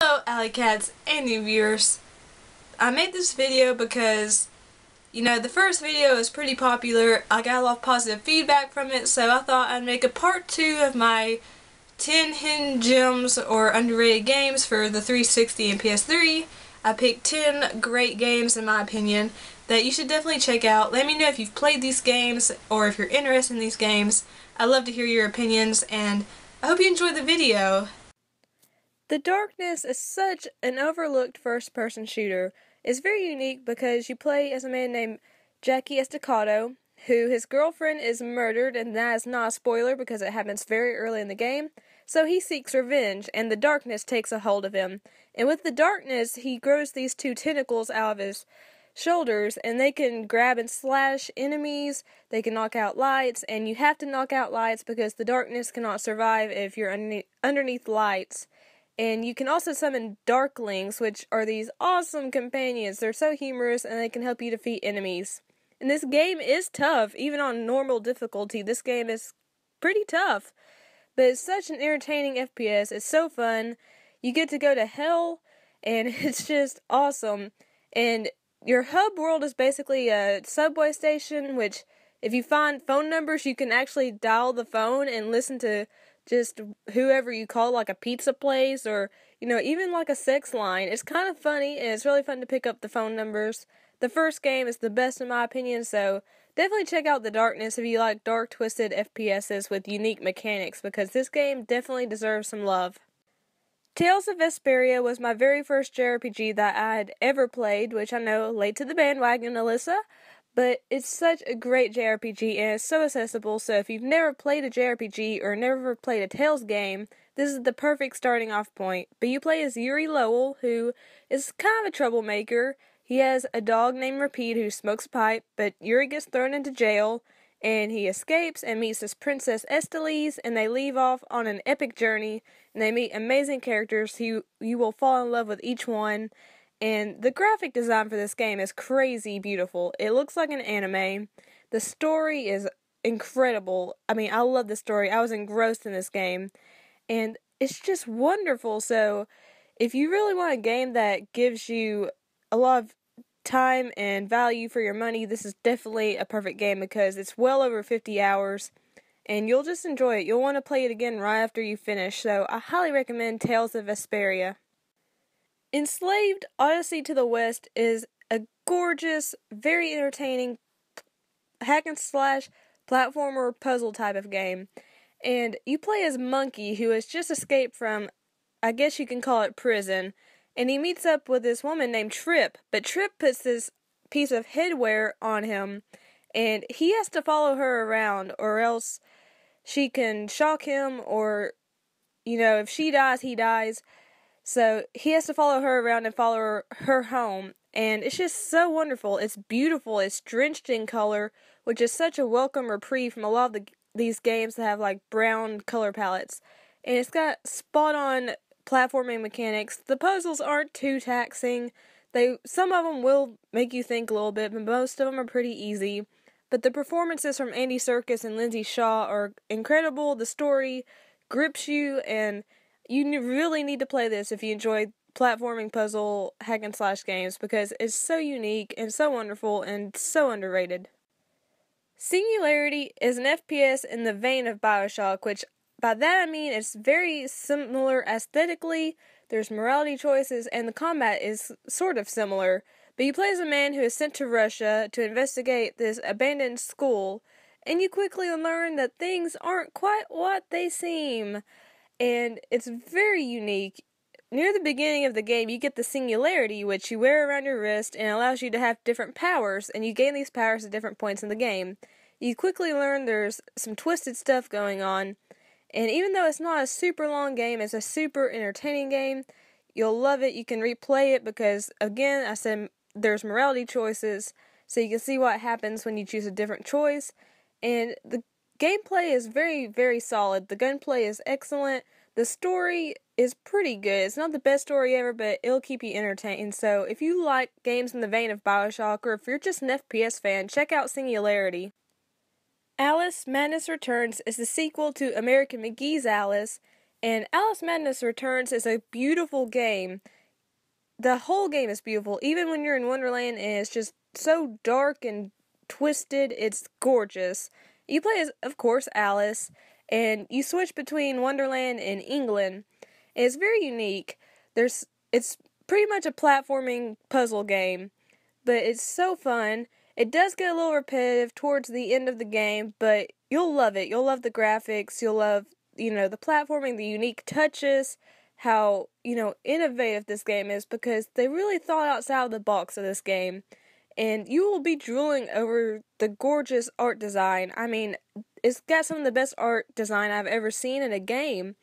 Hello Alycats and new viewers. I made this video because, the first video is pretty popular. I got a lot of positive feedback from it, so I thought I'd make a part 2 of my 10 hidden gems or underrated games for the 360 and PS3. I picked 10 great games in my opinion that you should definitely check out. Let me know if you've played these games or if you're interested in these games. I'd love to hear your opinions, and I hope you enjoyed the video. The Darkness is such an overlooked first-person shooter. It's very unique because you play as a man named Pt.2, who his girlfriend is murdered, and that is not a spoiler because it happens very early in the game. So he seeks revenge, and the darkness takes a hold of him. And with the darkness, he grows these two tentacles out of his shoulders, and they can grab and slash enemies, they can knock out lights, and you have to knock out lights because the darkness cannot survive if you're underneath lights. And you can also summon Darklings, which are these awesome companions. They're so humorous and they can help you defeat enemies. And this game is tough, even on normal difficulty. This game is pretty tough. But it's such an entertaining FPS. It's so fun. You get to go to hell, and it's just awesome. And your hub world is basically a subway station, which if you find phone numbers, you can actually dial the phone and listen to just whoever you call, like a pizza place or, even like a sex line. It's kind of funny, and it's really fun to pick up the phone numbers. The first game is the best in my opinion, so definitely check out The Darkness if you like dark, twisted FPSs with unique mechanics, because this game definitely deserves some love. Tales of Vesperia was my very first JRPG that I had ever played, which I know, late to the bandwagon, Alyssa. But it's such a great JRPG, and it's so accessible, so if you've never played a JRPG or never played a Tales game, this is the perfect starting off point. But you play as Yuri Lowell, who is kind of a troublemaker. He has a dog named Rapide who smokes a pipe, but Yuri gets thrown into jail, and he escapes and meets this Princess Estelize, and they leave off on an epic journey, and they meet amazing characters who you will fall in love with each one. And the graphic design for this game is crazy beautiful. It looks like an anime. The story is incredible. I love the story. I was engrossed in this game. And it's just wonderful. So, if you really want a game that gives you a lot of time and value for your money, this is definitely a perfect game because it's well over 50 hours. And you'll just enjoy it. You'll want to play it again right after you finish. So, I highly recommend Tales of Vesperia. Enslaved Odyssey to the West is a gorgeous, very entertaining hack-and-slash platformer puzzle type of game. And you play as Monkey, who has just escaped from, I guess you can call it, prison. And he meets up with this woman named Trip. But Trip puts this piece of headwear on him, and he has to follow her around, or else she can shock him, or, if she dies, he dies. So he has to follow her around and follow her home, and it's just so wonderful. It's beautiful. It's drenched in color, which is such a welcome reprieve from a lot of these games that have like brown color palettes. And it's got spot-on platforming mechanics. The puzzles aren't too taxing. Some of them will make you think a little bit, but most of them are pretty easy. But the performances from Andy Serkis and Lindsay Shaw are incredible. The story grips you, and you really need to play this if you enjoy platforming puzzle hack-and-slash games because it's so unique and so wonderful and so underrated. Singularity is an FPS in the vein of Bioshock, which by that I mean it's very similar aesthetically, there's morality choices, and the combat is sort of similar. But you play as a man who is sent to Russia to investigate this abandoned school, and you quickly learn that things aren't quite what they seem. And it's very unique. Near the beginning of the game, you get the Singularity, which you wear around your wrist and allows you to have different powers, and you gain these powers at different points in the game. You quickly learn there's some twisted stuff going on, and even though it's not a super long game, it's a super entertaining game. You'll love it. You can replay it because, again, I said there's morality choices, so you can see what happens when you choose a different choice, and the gameplay is very, very solid. The gunplay is excellent. The story is pretty good. It's not the best story ever, but it'll keep you entertained. So if you like games in the vein of Bioshock, or if you're just an FPS fan, check out Singularity. Alice Madness Returns is the sequel to American McGee's Alice, And Alice Madness Returns is a beautiful game. The whole game is beautiful, even when you're in Wonderland and it's just so dark and twisted, it's gorgeous. You play as, of course, Alice, and you switch between Wonderland and England. And it's very unique. It's pretty much a platforming puzzle game, but it's so fun. It does get a little repetitive towards the end of the game, but you'll love it. You'll love the graphics, you'll love, the platforming, the unique touches, how, innovative this game is, because they really thought outside of the box of this game. And you will be drooling over the gorgeous art design. I mean, it's got some of the best art design I've ever seen in a game.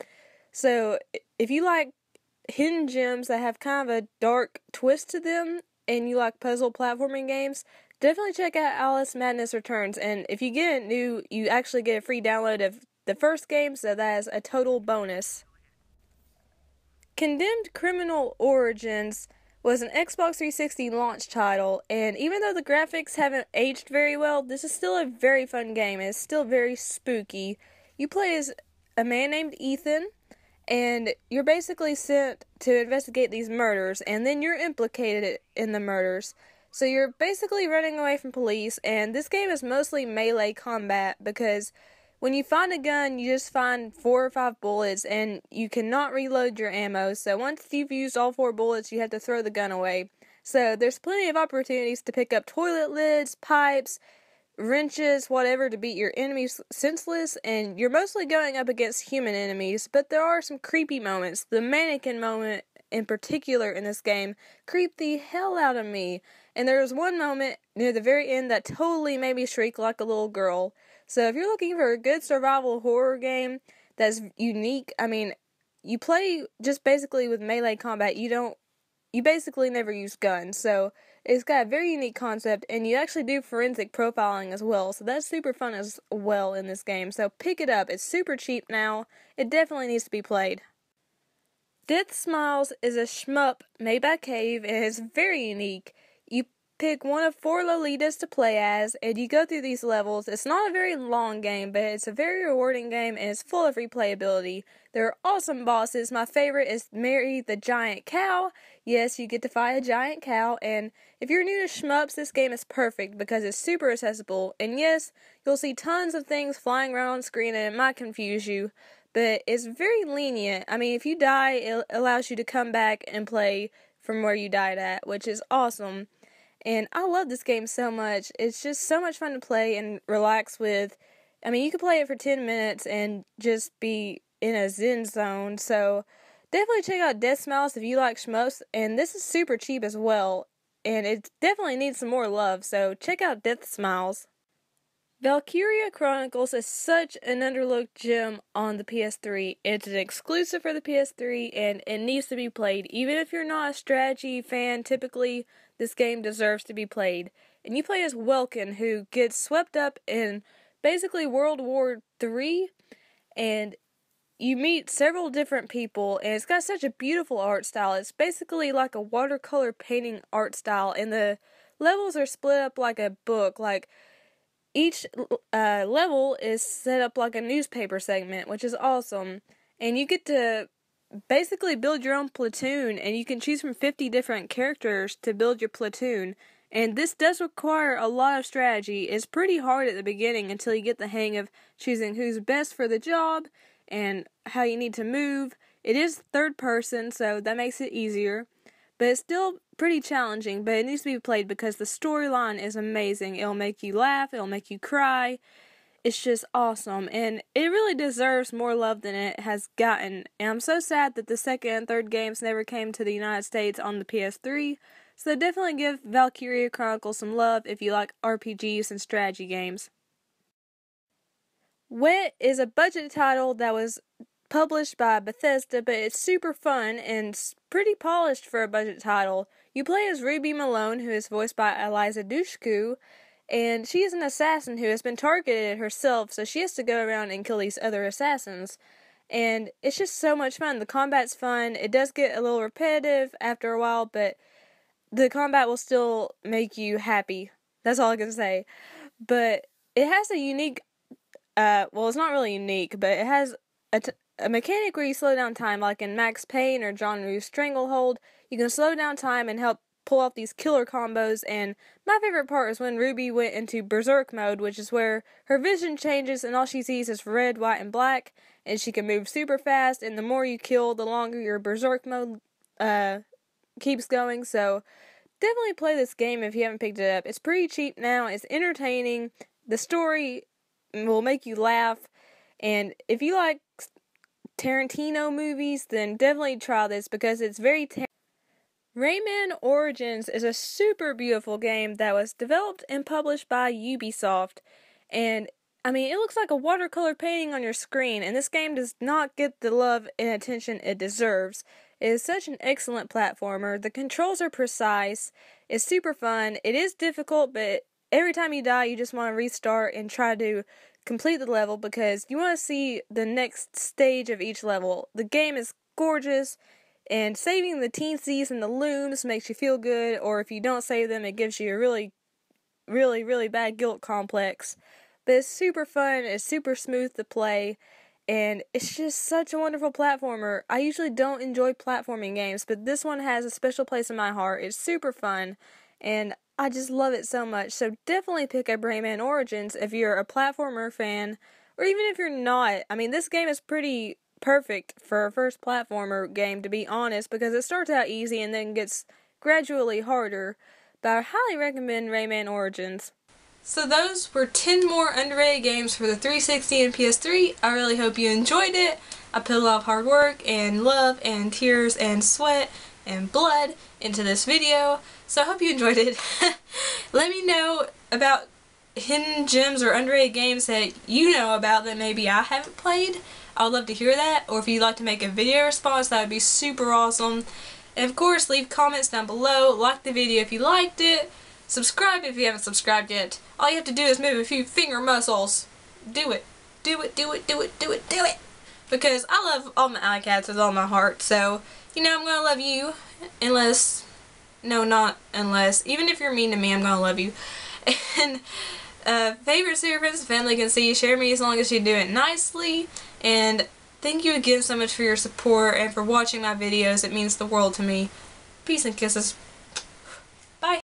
So, if you like hidden gems that have kind of a dark twist to them, and you like puzzle platforming games, definitely check out Alice Madness Returns. And if you get it new, you actually get a free download of the first game, so that is a total bonus. Condemned Criminal Origins was an Xbox 360 launch title, and even though the graphics haven't aged very well, this is still a very fun game. It's still very spooky. You play as a man named Ethan, and you're basically sent to investigate these murders, and then you're implicated in the murders. So you're basically running away from police, and this game is mostly melee combat, because when you find a gun, you just find 4 or 5 bullets, and you cannot reload your ammo, so once you've used all 4 bullets, you have to throw the gun away. So there's plenty of opportunities to pick up toilet lids, pipes, wrenches, whatever, to beat your enemies senseless, and you're mostly going up against human enemies, but there are some creepy moments. The mannequin moment, in particular, in this game, creeped the hell out of me, and there was one moment near the very end that totally made me shriek like a little girl. So if you're looking for a good survival horror game that's unique, I mean, you play just basically with melee combat. You basically never use guns, so it's got a very unique concept, and you actually do forensic profiling as well, so that's super fun as well in this game. So pick it up. It's super cheap now. It definitely needs to be played. Death Smiles is a shmup made by Cave, and it's very unique. You pick one of 4 Lolitas to play as, and you go through these levels. It's not a very long game, but it's a very rewarding game, and it's full of replayability. There are awesome bosses. My favorite is Mary the Giant Cow. Yes, you get to fight a giant cow, and if you're new to shmups, this game is perfect because it's super accessible, and yes, you'll see tons of things flying around on screen, and it might confuse you, but it's very lenient. I mean, if you die, it allows you to come back and play from where you died at, which is awesome. And I love this game so much. It's just so much fun to play and relax with. I mean, you can play it for 10 minutes and just be in a zen zone. So definitely check out Death Smiles if you like shmups. And this is super cheap as well. And it definitely needs some more love. So check out Death Smiles. Valkyria Chronicles is such an underlooked gem on the PS3. It's an exclusive for the PS3, and it needs to be played. Even if you're not a strategy fan, typically, this game deserves to be played. And you play as Welkin, who gets swept up in basically World War III, and you meet several different people, and it's got such a beautiful art style. It's basically like a watercolor painting art style, and the levels are split up like a book, like each level is set up like a newspaper segment, which is awesome. And you get to basically build your own platoon, and you can choose from 50 different characters to build your platoon. And this does require a lot of strategy. It's pretty hard at the beginning until you get the hang of choosing who's best for the job and how you need to move. It is third person, so that makes it easier. But it's still pretty challenging, but it needs to be played because the storyline is amazing. It'll make you laugh, it'll make you cry. It's just awesome, and it really deserves more love than it has gotten. And I'm so sad that the second and third games never came to the United States on the PS3, so definitely give Valkyria Chronicles some love if you like RPGs and strategy games. Wet is a budget title that was published by Bethesda, but it's super fun and pretty polished for a budget title. You play as Ruby Malone, who is voiced by Eliza Dushku, and she is an assassin who has been targeted herself, so she has to go around and kill these other assassins. And it's just so much fun. The combat's fun. It does get a little repetitive after a while, but the combat will still make you happy. That's all I can say. But it has a unique, well, it's not really unique, but it has a mechanic where you slow down time, like in Max Payne or John Woo's Stranglehold. You can slow down time and help pull off these killer combos, and my favorite part is when Ruby went into Berserk mode, which is where her vision changes and all she sees is red, white, and black, and she can move super fast, and the more you kill, the longer your Berserk mode keeps going. So definitely play this game if you haven't picked it up. It's pretty cheap now, it's entertaining, the story will make you laugh, and if you like Tarantino movies, then definitely try this because it's very Rayman Origins is a super beautiful game that was developed and published by Ubisoft, and I mean, it looks like a watercolor painting on your screen, and this game does not get the love and attention it deserves. It is such an excellent platformer, the controls are precise, it's super fun, it is difficult, but every time you die you just want to restart and try to complete the level because you want to see the next stage of each level. The game is gorgeous, and saving the teensies and the looms makes you feel good, or if you don't save them, it gives you a really bad guilt complex. But it's super fun, it's super smooth to play, and it's just such a wonderful platformer. I usually don't enjoy platforming games, but this one has a special place in my heart. It's super fun, and I just love it so much. So definitely pick up Rayman Origins if you're a platformer fan, or even if you're not. I mean, this game is pretty perfect for a first platformer game, to be honest, because it starts out easy and then gets gradually harder, but I highly recommend Rayman Origins. So those were 10 more underrated games for the 360 and PS3. I really hope you enjoyed it. I put a lot of hard work and love and tears and sweat and blood into this video, so I hope you enjoyed it. Let me know about hidden gems or underrated games that you know about that maybe I haven't played. I would love to hear that, or if you'd like to make a video response, that would be super awesome. And of course, leave comments down below, like the video if you liked it, subscribe if you haven't subscribed yet. All you have to do is move a few finger muscles. Do it. Do it, do it, do it, do it, do it! Because I love all my Alycats with all my heart, so, you know, I'm gonna love you, unless, no, not unless, even if you're mean to me, I'm gonna love you. And, favorite super friends and family can see you, share me as long as you do it nicely, and thank you again so much for your support and for watching my videos. It means the world to me. Peace and kisses.